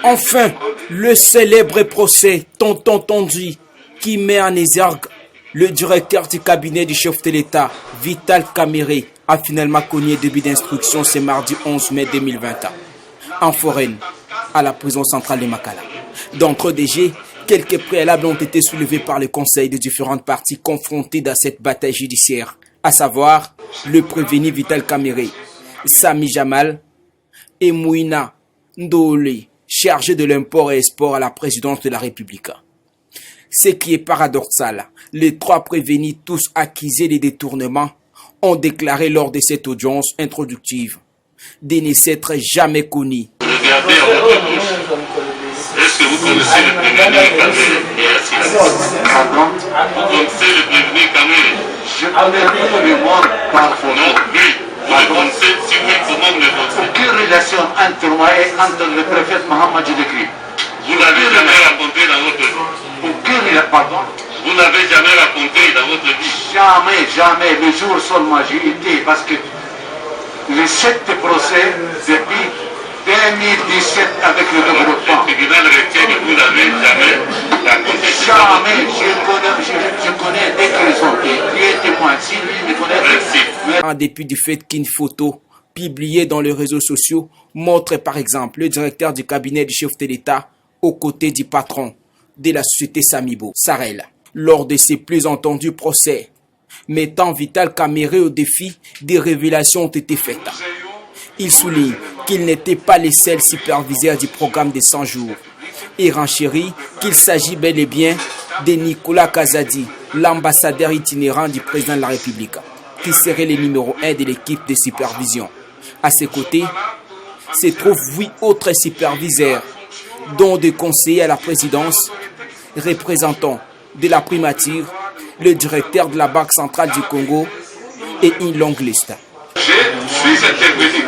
Enfin, le célèbre procès Tonton Tondi qui met en exergue le directeur du cabinet du chef de l'État, Vital Kamerhe, a finalement cogné début d'instruction ce mardi 11 mai 2021 en foraine à la prison centrale de Makala. D'entre DG, quelques préalables ont été soulevés par le conseil de différentes parties confrontées dans cette bataille judiciaire, à savoir le prévenu Vital Kamerhe, Sami Jamal et Mouina Ndole, chargé de l'import et export à la présidence de la République. Ce qui est paradoxal, les trois prévenus, tous accusés des détournements, ont déclaré lors de cette audience introductive de ne s'être jamais connus. Regardez à votre bouche. Est-ce que vous connaissez le prévenu Kamerhe et Assila? Vous connaissez le prévenu Kamerhe? Je connais le monde parfois. Non, lui. Vous le connaissez? Si oui, comment vous le connaissez? Aucune relation entre moi et entre le prophète Mohammed Jésus-Christ. Vous n'avez jamais raconté dans votre vie? Aucune, pardon. Vous n'avez jamais raconté dans votre vie? Jamais. Le jour seulement j'ai été, parce que les 7 procès depuis 2017 avec le développement. Le tribunal retient que vous n'avez jamais raconté. Jamais. Je connais dès qu'ils ont été témoins. Si lui me connaît. Merci. En dépit du fait qu'une photo publiée dans les réseaux sociaux montre par exemple le directeur du cabinet du chef de l'État aux côtés du patron de la société Samibo, Sarel, lors de ses plus entendus procès, mettant Vital Kamerhe au défi, des révélations ont été faites. Il souligne qu'il n'était pas le seul superviseur du programme de 100 jours et renchérit qu'il s'agit bel et bien de Nicolas Kazadi, l'ambassadeur itinérant du président de la République, qui serait le numéro 1 de l'équipe de supervision. À ses côtés se trouvent 8 autres superviseurs, dont des conseillers à la présidence, représentants de la primature, le directeur de la Banque centrale du Congo et une longue liste. Je suis intervenu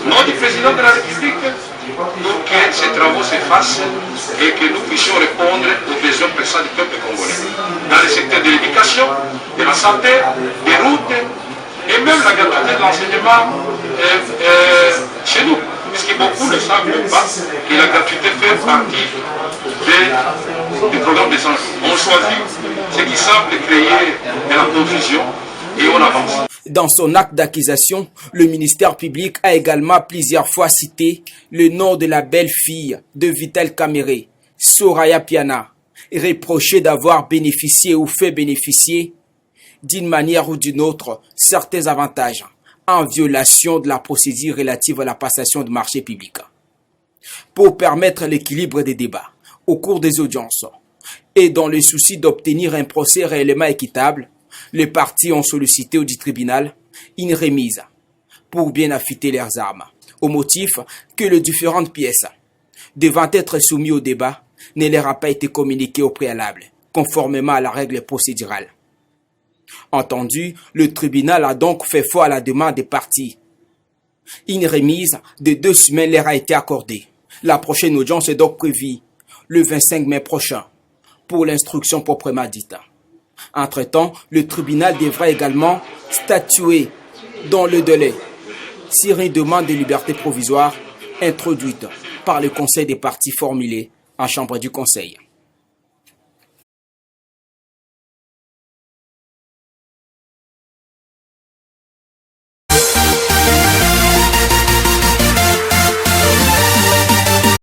au nom du président de la République pour que ces travaux se fassent et que nous puissions répondre aux besoins pressants du peuple congolais dans le secteur de l'éducation, de la santé, des routes et même la gratuité de l'enseignement chez nous. Puisque beaucoup ne savent même pas que la gratuité fait partie du programme des 100 jours. On choisit ce qui semble créer de la confusion et on avance. Dans son acte d'accusation, le ministère public a également plusieurs fois cité le nom de la belle-fille de Vital Kamerhe, Soraya Piana, reproché d'avoir bénéficié ou fait bénéficier d'une manière ou d'une autre certains avantages en violation de la procédure relative à la passation de marchés publics. Pour permettre l'équilibre des débats au cours des audiences et dans le souci d'obtenir un procès réellement équitable, les parties ont sollicité au tribunal une remise pour bien affûter leurs armes, au motif que les différentes pièces devant être soumises au débat ne leur a pas été communiquées au préalable, conformément à la règle procédurale. Entendu, le tribunal a donc fait foi à la demande des parties. Une remise de 2 semaines leur a été accordée. La prochaine audience est donc prévue le 25 mai prochain pour l'instruction proprement dite. Entre-temps, le tribunal devra également statuer dans le délai sur une demande de liberté provisoire introduite par le conseil des parties formulée en chambre du conseil.